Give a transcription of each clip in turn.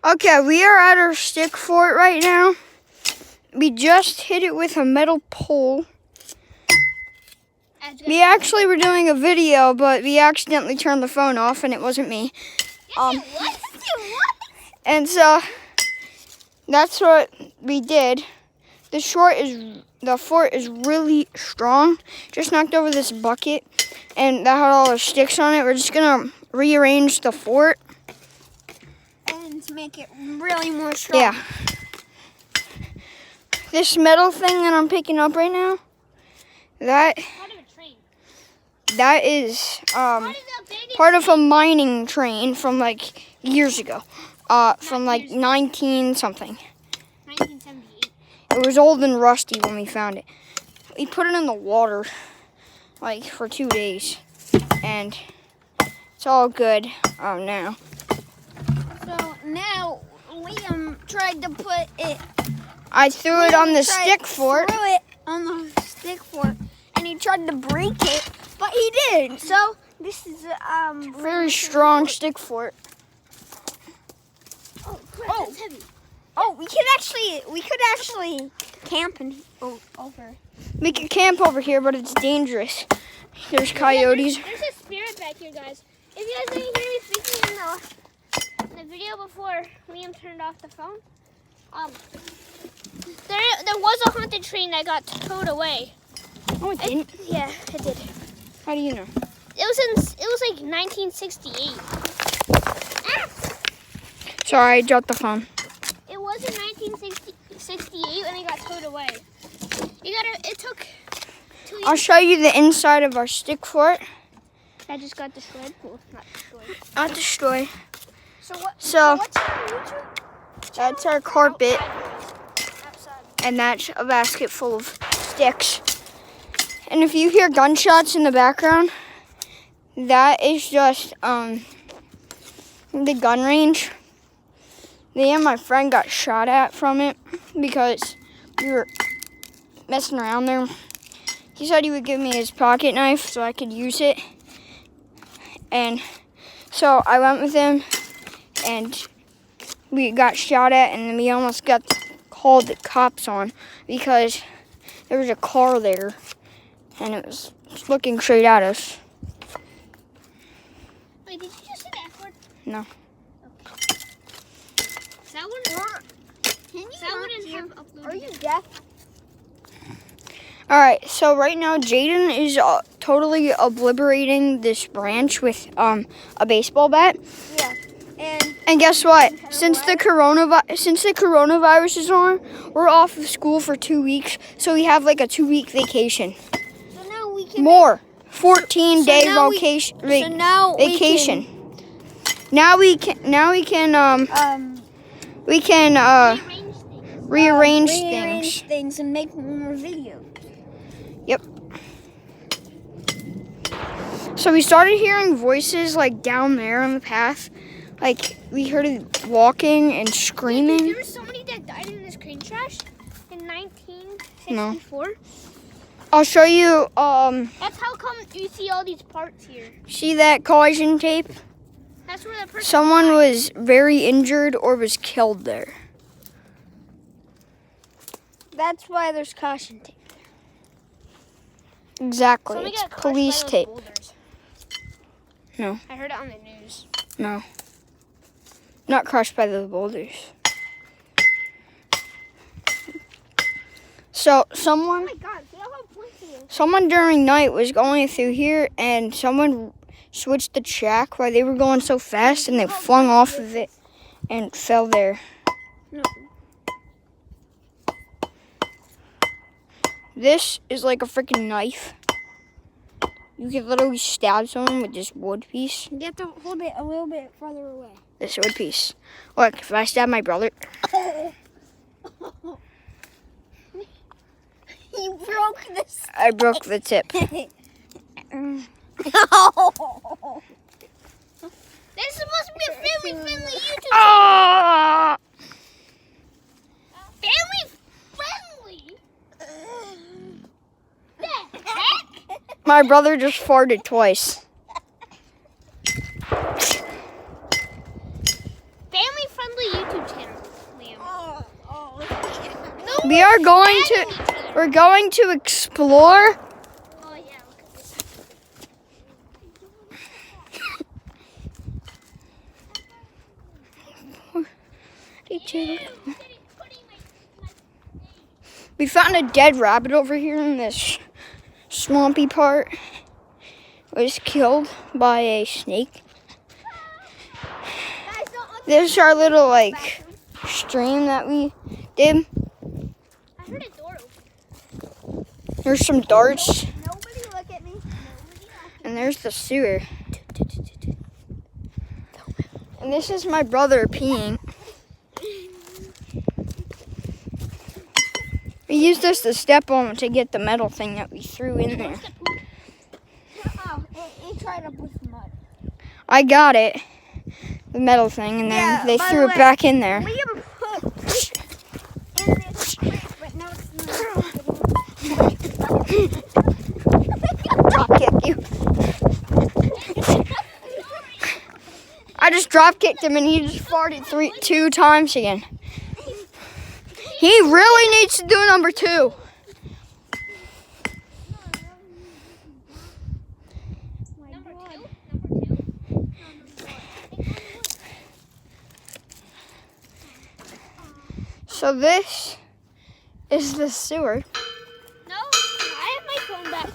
Okay, we are at our stick fort right now. We just hit it with a metal pole. We actually were doing a video, but we accidentally turned the phone off, and it wasn't me. Yes, it was. And so that's what we did. The fort is really strong. Just knocked over this bucket, and that had all the sticks on it. We're just gonna rearrange the fort And to make it really more strong. Yeah. This metal thing that I'm picking up right now, that is part of a mining train from like years ago. From like 19 something. 1978. It was old and rusty when we found it. We put it in the water like for 2 days, and it's all good now. So now Liam tried to put it. I threw it on the stick fort. Threw it on the stick fort, and he tried to break it, but he didn't. So this is Very strong stick fort. Oh, crap, that's heavy. Oh, we could actually camp and over. We could camp over here, but it's dangerous. There's coyotes. There's a spirit back here, guys. If you guys didn't hear me speaking in the video before Liam turned off the phone, there was a haunted train that got towed away. Oh, it didn't? Yeah, it did. How do you know? It was like 1968. Sorry, I dropped the phone. It was in 1968 when it got towed away. It took 2 years. I'll show you the inside of our stick fort. I just got destroyed. Well, not destroyed. Not destroy. So So what's your YouTube? that's our carpet, Outside. and that's a basket full of sticks. And if you hear gunshots in the background, that is just the gun range. Me and my friend got shot at from it because we were messing around there. He said he would give me his pocket knife so I could use it. And so I went with him, and we got shot at, and then we almost got called the cops on because there was a car there, and it was looking straight at us. Wait, did you just say the F word? No. That wouldn't have uploaded. Are you deaf? All right, so right now Jaden is totally obliterating this branch with a baseball bat. Yeah. And guess what? Since the coronavirus is on, we're off of school for 2 weeks, so we have like a 2-week vacation. So now we can. More, 14-day now we- vacation. So now Vacation. Now we can rearrange things. things and make more videos. Yep. So we started hearing voices like down there on the path. Like we heard it walking and screaming. There was somebody that died in this crane crash in 1964. I'll show you That's how come you see all these parts here. see that collision tape? That's where the person Someone died. was very injured or was killed there. That's why there's caution tape. Exactly. Somebody It's got crushed by police those tape. boulders. No. I heard it on the news. No. Not crushed by those boulders. So someone Oh my god, see how pointy it is. Someone during night was going through here, and someone switched the track while they were going so fast, and they flung off of it and fell there. No. This is like a freaking knife. You can literally stab someone with this wood piece. You have to hold it a little bit farther away. This wood piece. Look, if I stab my brother, You broke this. I broke the tip. This is supposed to be a family-friendly YouTube. Ah! Family-friendly? The heck? My brother just farted twice. Family-friendly YouTube We're going to explore. Oh yeah, look at this. We found a dead rabbit over here in this swampy part. It was killed by a snake. Guys, don't look This is our little like stream that we did. I heard a door open. There's some darts, Nobody look at me. Nobody and there's the sewer. And this is my brother peeing. We used this to step on to get the metal thing that we threw in there. Oh, it tried up with mud. I got it, the metal thing, and then Yeah, they by threw the it way, back in there. We have put in this place, but now it's Drop kick you. I just drop kicked him and he just farted 2 times again. He really needs to do number 2. Number two. So this is the sewer. No, I have my phone back.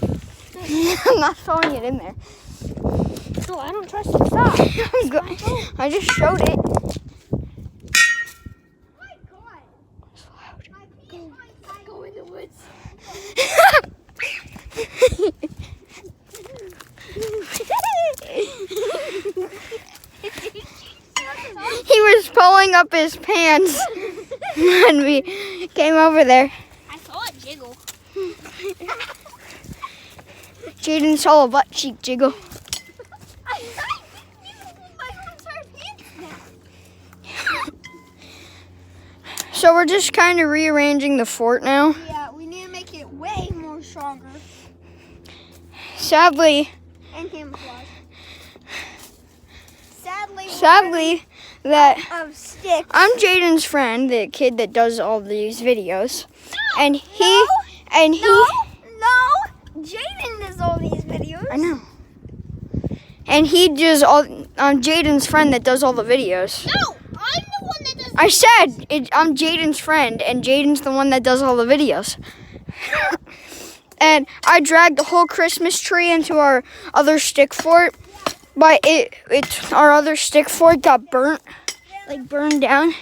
I'm not throwing it in there. No, I don't trust it. Stop. I just showed it. Go in the woods. He was pulling up his pants when we came over there. I saw it jiggle. Jaden saw a butt cheek jiggle. So we're just kind of rearranging the fort now. Yeah, we need to make it way more stronger Sadly, and camouflage. Sadly, that of sticks. I'm Jaden's friend, the kid that does all these videos, and No, Jaden does all these videos. I know. And he does all. I'm Jaden's friend that does all the videos. No, I'm the one that does. I said I'm Jaden's friend, and Jaden's the one that does all the videos. And I dragged the whole Christmas tree into our other stick fort, but our other stick fort got burnt, like burned down.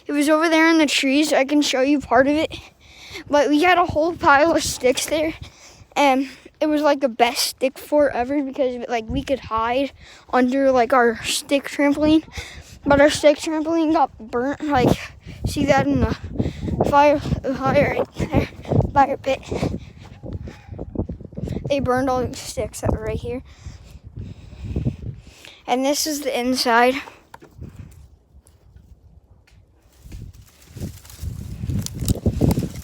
It was over there in the trees. I can show you part of it. But we had a whole pile of sticks there, and it was like the best stick fort ever because like we could hide under like our stick trampoline. But our stick trampoline got burnt. Like, see that in the fire right there, fire pit. They burned all the sticks that were right here. And this is the inside.